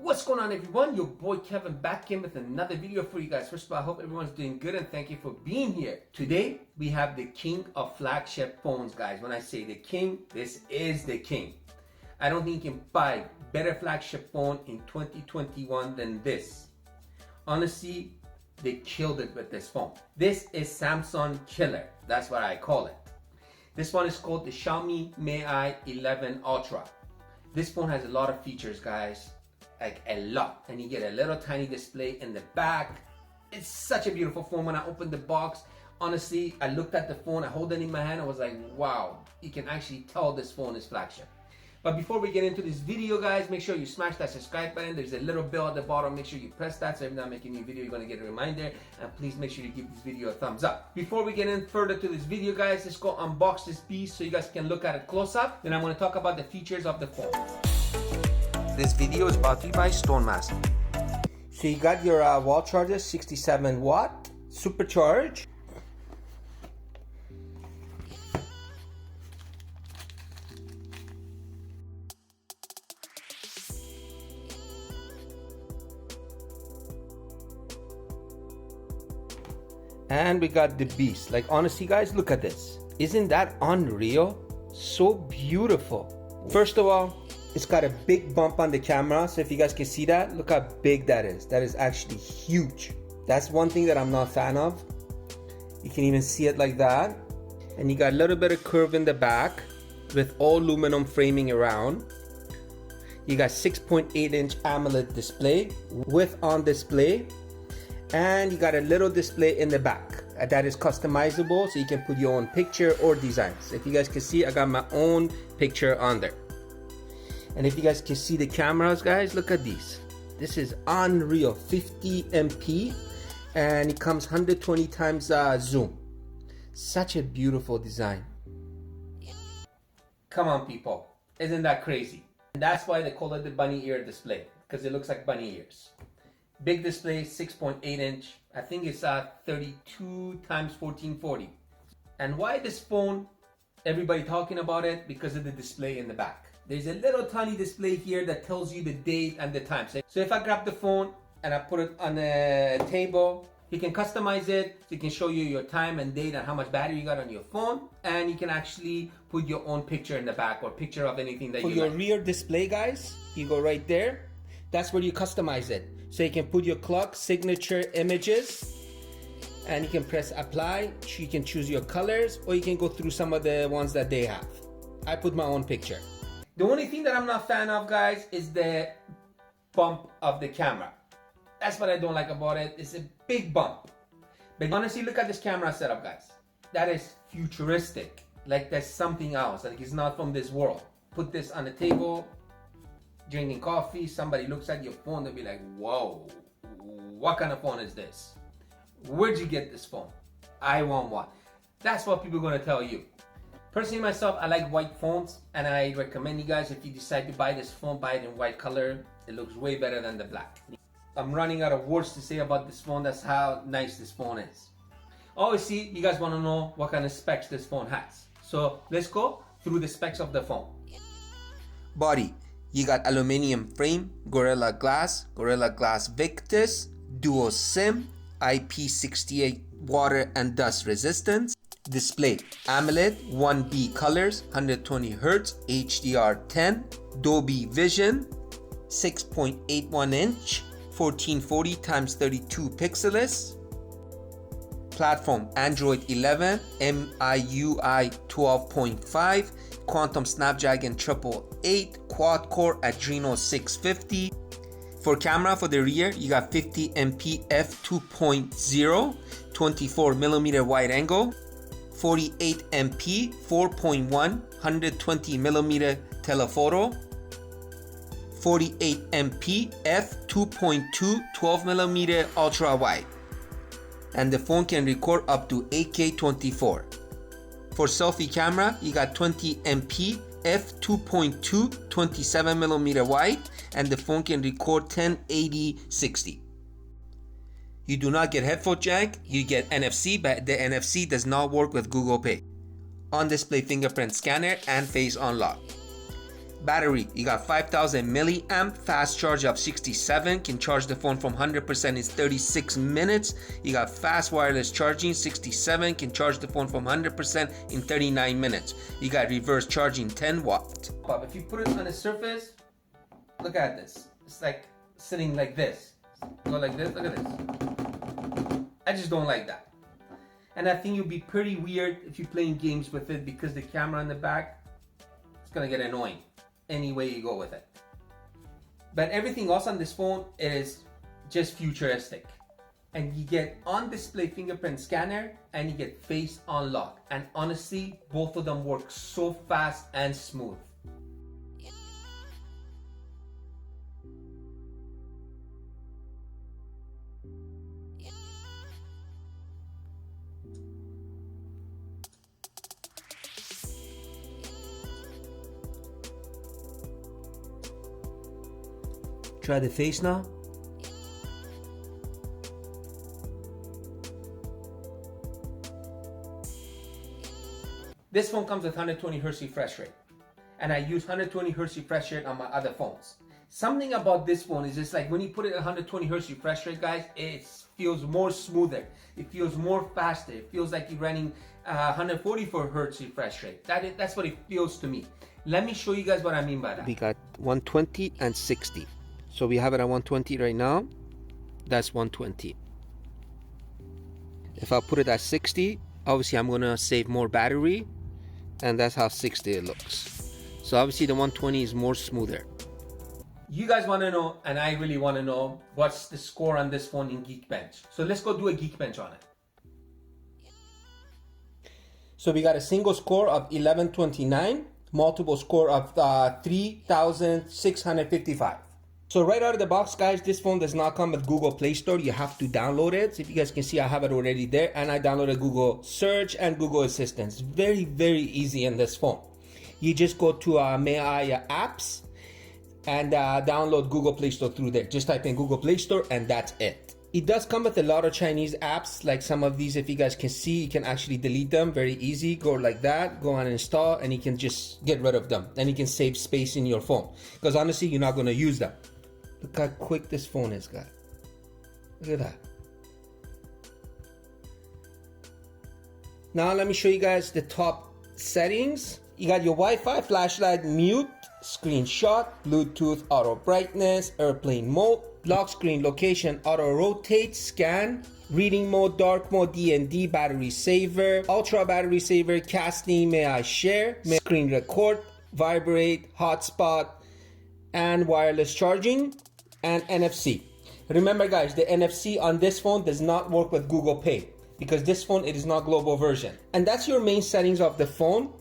What's going on, everyone? Your boy Kevin back in with another video for you guys. First of all, I hope everyone's doing good and thank you for being here. Today we have the king of flagship phones, guys. When I say the king, this is the king. I don't think you can buy better flagship phone in 2021 than this. Honestly, they killed it with this phone. This is Samsung killer. That's what I call it. This one is called the XIAOMI Mi 11 Ultra. This phone has a lot of features, guys. Like a lot. And you get a little tiny display in the back. It's such a beautiful phone. When I opened the box, honestly, I looked at the phone, I hold it in my hand, I was like, wow, you can actually tell this phone is flagship. But before we get into this video, guys, make sure you smash that subscribe button. There's a little bell at the bottom. Make sure you press that so every time I make a new video, you're going to get a reminder. And please make sure you give this video a thumbs up. Before we get in further to this video, guys, let's go unbox this piece so you guys can look at it close up. Then I'm going to talk about the features of the phone. This video is brought to you by Stonemaster. So you got your wall charger, 67 watt, supercharged. And we got the beast. Like, honestly, guys, look at this. Isn't that unreal? So beautiful. First of all, it's got a big bump on the camera. So if you guys can see that, look how big that is. That is actually huge. That's one thing that I'm not a fan of. You can even see it like that. And you got a little bit of curve in the back with all aluminum framing around. You got 6.8-inch AMOLED display with on display. And you got a little display in the back that is customizable, so you can put your own picture or designs. If you guys can see, I got my own picture on there. And if you guys can see the cameras, guys, look at these. This is unreal. 50 MP, and it comes 120 times zoom. Such a beautiful design. Come on, people, isn't that crazy? And that's why they call it the bunny ear display, because it looks like bunny ears. Big display, 6.8-inch. I think it's 32 times 1440. And why this phone? Everybody talking about it because of the display in the back. There's a little tiny display here that tells you the date and the time. So if I grab the phone and I put it on the table, you can customize it. So it can show you your time and date and how much battery you got on your phone. And you can actually put your own picture in the back or picture of anything that you like. For your rear display, guys, you go right there. That's where you customize it. So you can put your clock, signature images, and you can press apply. You can choose your colors, or you can go through some of the ones that they have. I put my own picture. The only thing that I'm not a fan of, guys, is the bump of the camera. That's what I don't like about it. It's a big bump. But honestly, look at this camera setup, guys. That is futuristic. Like there's something else. Like it's not from this world. Put this on the table, drinking coffee, somebody looks at your phone, they'll be like, whoa, what kind of phone is this? Where'd you get this phone? I want one. That's what people are gonna tell you. Personally, myself, I like white phones, and I recommend you guys, if you decide to buy this phone, buy it in white color. It looks way better than the black. I'm running out of words to say about this phone. That's how nice this phone is. Obviously, you guys wanna know what kind of specs this phone has. So let's go through the specs of the phone. Body. You got aluminum frame, Gorilla Glass Victus, dual SIM, IP68 water and dust resistance. Display, AMOLED 1B colors, 120 Hz, HDR10, Dolby Vision, 6.81-inch, 1440 x 32 pixels. Platform, Android 11, MIUI 12.5, Quantum Snapdragon 888, quad-core Adreno 650. For camera, for the rear, you got 50 MP f2.0, 24mm wide angle, 48 MP 4.1, 120mm telephoto, 48 MP f2.2, 12mm ultra wide. And the phone can record up to 8K 24. For selfie camera, you got 20 MP f2.2, 27mm wide, and the phone can record 1080 60. You do not get headphone jack, you get NFC, but the NFC does not work with Google Pay. On-display fingerprint scanner and face unlock. Battery, you got 5000 milliamp, fast charge of 67, can charge the phone from 100% in 36 minutes. You got fast wireless charging, 67, can charge the phone from 100% in 39 minutes. You got reverse charging, 10 watt. If you put it on a surface, look at this. It's like sitting like this. Go like this, look at this. I just don't like that. And I think you'll be pretty weird if you're playing games with it because the camera in the back, it's gonna get annoying any way you go with it. But everything else on this phone is just futuristic. And you get on-display fingerprint scanner and you get face unlock. And honestly, both of them work so fast and smooth. Try the face now. This phone comes with 120 Hz refresh rate. And I use 120 Hz refresh rate on my other phones. Something about this phone is just like when you put it at 120 Hz refresh rate, guys, it feels more smoother. It feels more faster. It feels like you're running 144 Hz refresh rate. That's what it feels to me. Let me show you guys what I mean by that. We got 120 and 60. So we have it at 120 right now. That's 120. If I put it at 60, obviously I'm gonna save more battery, and that's how 60 it looks. So obviously the 120 is more smoother. You guys wanna know, and I really wanna know, what's the score on this phone in Geekbench. So let's go do a Geekbench on it. So we got a single score of 1129, multiple score of 3655. So right out of the box, guys, this phone does not come with Google Play Store. You have to download it. So if you guys can see, I have it already there. And I downloaded Google Search and Google Assistant. It's very, very easy in this phone. You just go to MI apps and download Google Play Store through there. Just type in Google Play Store and that's it. It does come with a lot of Chinese apps. Like some of these, if you guys can see, you can actually delete them. Very easy. Go like that, go on and install, and you can just get rid of them. And you can save space in your phone. Because honestly, you're not going to use them. Look how quick this phone is, guys. Look at that. Now let me show you guys the top settings. You got your Wi-Fi, flashlight, mute, screenshot, Bluetooth, auto brightness, airplane mode, lock screen location, auto rotate, scan, reading mode, dark mode, D&D, battery saver, ultra battery saver, casting, may I share, screen record, vibrate, hotspot, and wireless charging, and NFC. Remember guys, the NFC on this phone does not work with Google Pay because this phone, it is not global version. And that's your main settings of the phone.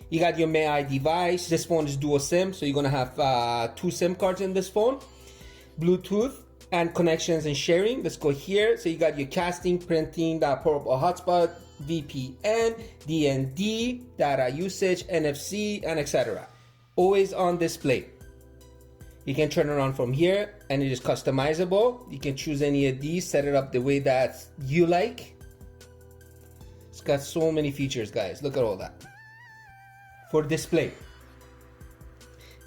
You got your May I device. This phone is dual SIM, so you're gonna have 2 SIM cards in this phone. Bluetooth and connections and sharing. Let's go here. So you got your casting, printing, portable hotspot, VPN, D&D, data usage, NFC, and etc. Always on display. You can turn it on from here and it is customizable. You can choose any of these, set it up the way that you like. It's got so many features, guys. Look at all that. For display,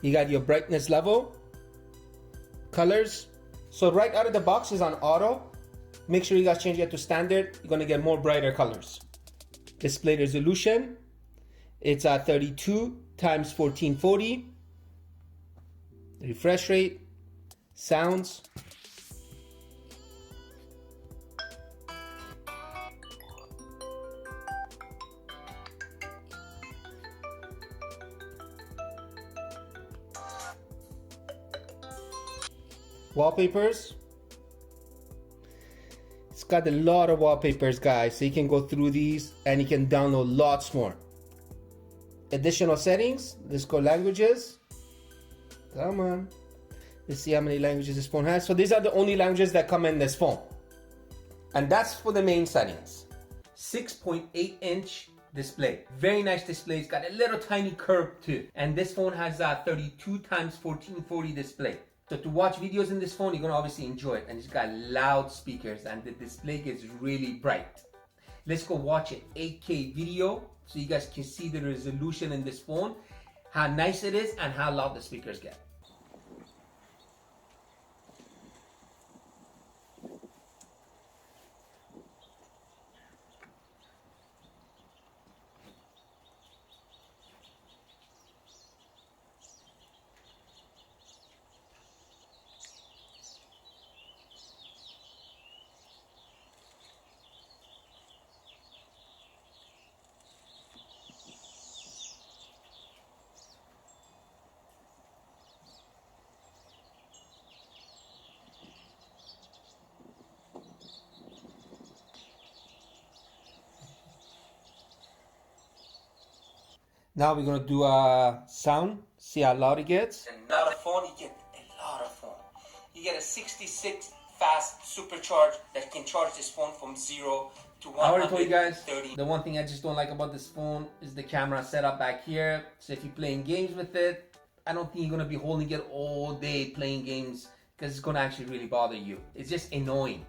you got your brightness level, colors. So right out of the box is on auto. Make sure you guys change it to standard. You're gonna get more brighter colors. Display resolution, it's at 32 times 1440. Refresh rate, sounds, wallpapers. It's got a lot of wallpapers, guys, so you can go through these and you can download lots more. Additional settings, let's go languages. Come on. Let's see how many languages this phone has. So these are the only languages that come in this phone. And that's for the main settings. 6.8-inch display. Very nice display. It's got a little tiny curve too. And this phone has a 32 times 1440 display. So to watch videos in this phone, you're gonna obviously enjoy it. And it's got loud speakers and the display gets really bright. Let's go watch an 8K video so you guys can see the resolution in this phone. how nice it is and how loud the speakers get. Now we're gonna do a sound, see how loud it gets. And not a phone, you get a lot of phone. You get a 66 fast supercharge that can charge this phone from 0 to 130. I already told you guys, the one thing I just don't like about this phone is the camera setup back here. So if you're playing games with it, I don't think you're gonna be holding it all day playing games because it's gonna actually really bother you. It's just annoying.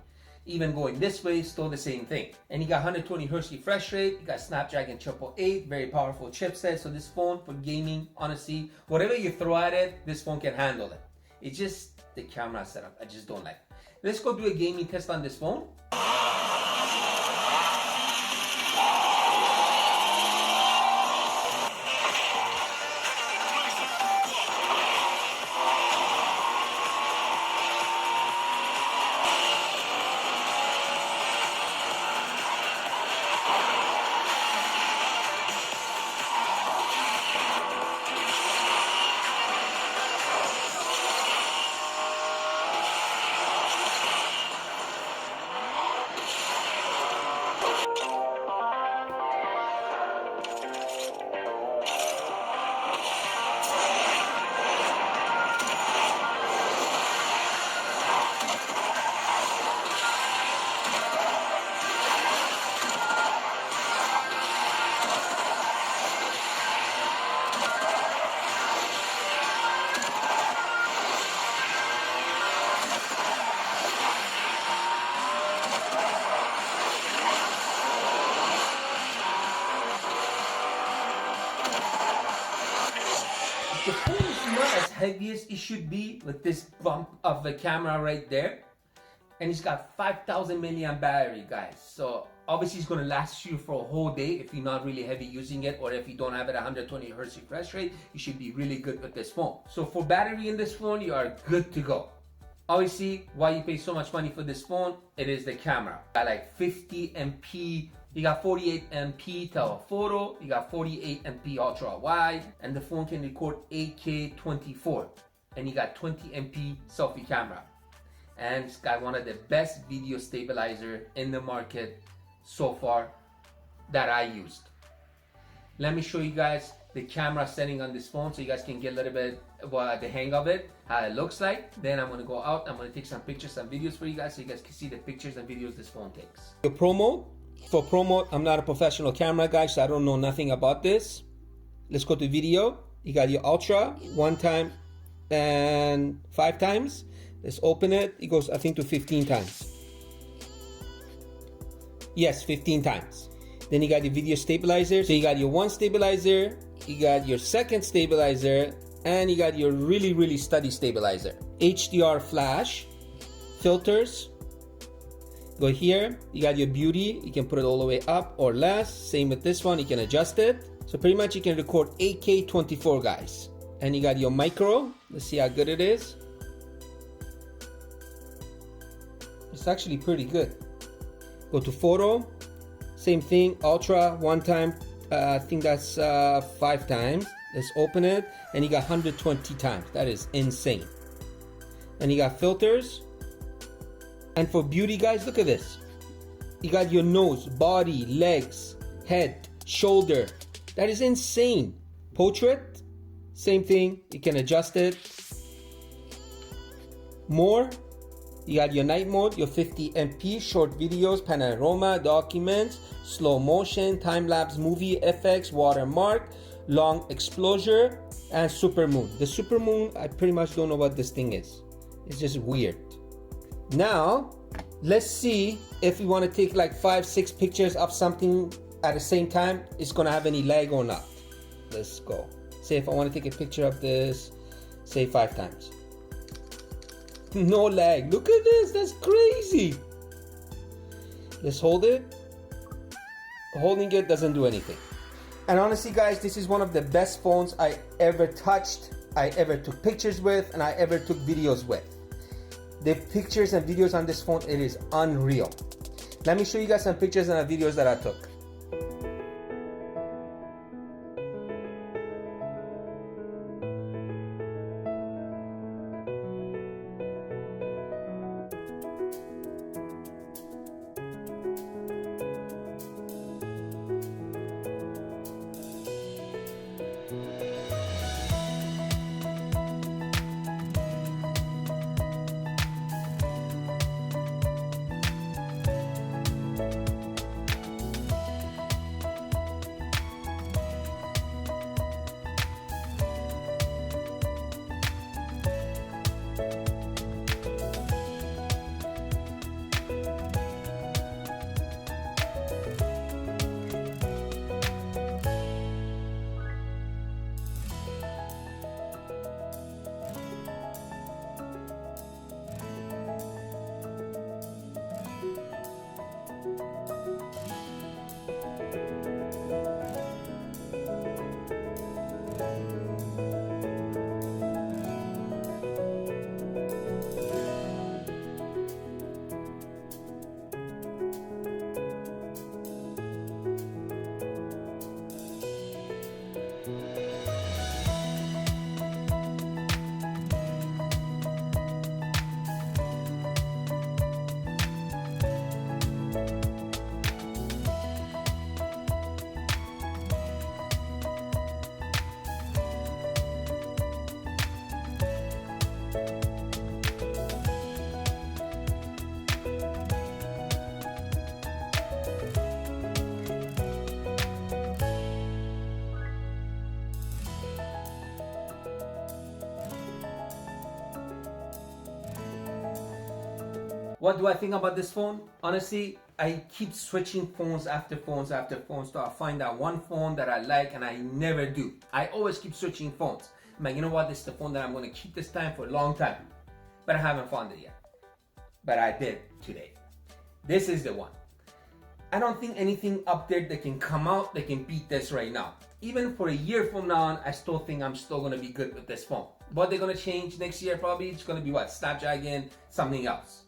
Even going this way, still the same thing. And you got 120 Hz refresh rate, you got Snapdragon 888, very powerful chipset. So this phone for gaming, honestly, whatever you throw at it, this phone can handle it. It's just the camera setup, I just don't like. Let's go do a gaming test on this phone. The phone is not as heavy as it should be with this bump of the camera right there. And it's got 5,000 milliamp battery, guys. So obviously it's going to last you for a whole day if you're not really heavy using it, or if you don't have it 120 Hz refresh rate, you should be really good with this phone. So for battery in this phone, you are good to go. Obviously, why you pay so much money for this phone, it is the camera. Got like 50 MP, you got 48 MP telephoto, you got 48 MP ultra wide, and the phone can record 8K 24, and you got 20 MP selfie camera. And it's got one of the best video stabilizer in the market so far that I used. Let me show you guys the camera setting on this phone so you guys can get a little bit the hang of it, how it looks like. Then I'm gonna go out, I'm gonna take some pictures, some videos for you guys so you guys can see the pictures and videos this phone takes. The pro mode, for pro mode, I'm not a professional camera guy, so I don't know nothing about this. Let's go to video. You got your ultra, 1 time and 5 times. Let's open it. It goes, I think, to 15 times. Yes, 15 times. Then you got your video stabilizer. So you got your 1 stabilizer, you got your 2nd stabilizer, and you got your really, really steady stabilizer. HDR Flash Filters. Go here, you got your beauty. You can put it all the way up or less. Same with this one, you can adjust it. So pretty much you can record 8K 24, guys. And you got your micro. Let's see how good it is. It's actually pretty good. Go to photo, same thing, ultra, 1 time, I think that's 5 times. Let's open it, and you got 120 times. That is insane. And you got filters. And for beauty, guys, look at this. You got your nose, body, legs, head, shoulder. That is insane. Portrait, same thing, you can adjust it. More. You got your night mode, your 50 MP, short videos, panorama, documents, slow motion, time-lapse movie, FX, watermark, long exposure, and super moon. The super moon, I pretty much don't know what this thing is. It's just weird. Now, let's see if we want to take like 5-6 pictures of something at the same time, it's gonna have any lag or not. Let's go. Say if I want to take a picture of this, say 5 times. No lag. Look at this. That's crazy. Let's hold it. Holding it doesn't do anything. And honestly, guys, this is one of the best phones I ever touched, I ever took pictures with, and I ever took videos with. The pictures and videos on this phone, it is unreal. Let me show you guys some pictures and videos that I took. What do I think about this phone? Honestly, I keep switching phones after phones after phones till I find that one phone that I like, and I never do. I always keep switching phones. I'm like, you know what, this is the phone that I'm going to keep this time for a long time. But I haven't found it yet. But I did today. This is the one. I don't think anything up there that can come out that can beat this right now. Even for a year from now on, I still think I'm still going to be good with this phone. What they're going to change next year probably, it's going to be what? Snapdragon, something else.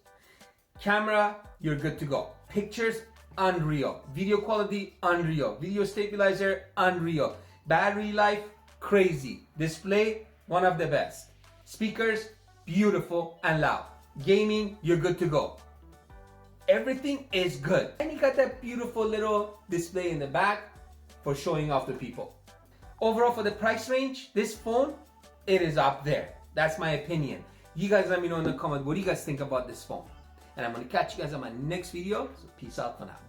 Camera, you're good to go. Pictures, unreal. Video quality, unreal. Video stabilizer, unreal. Battery life, crazy. Display, one of the best. Speakers, beautiful and loud. Gaming, you're good to go. Everything is good. And you got that beautiful little display in the back for showing off to people. Overall, for the price range, this phone, it is up there. That's my opinion. You guys let me know in the comments, what do you guys think about this phone? And I'm going to catch you guys on my next video. So peace out for now.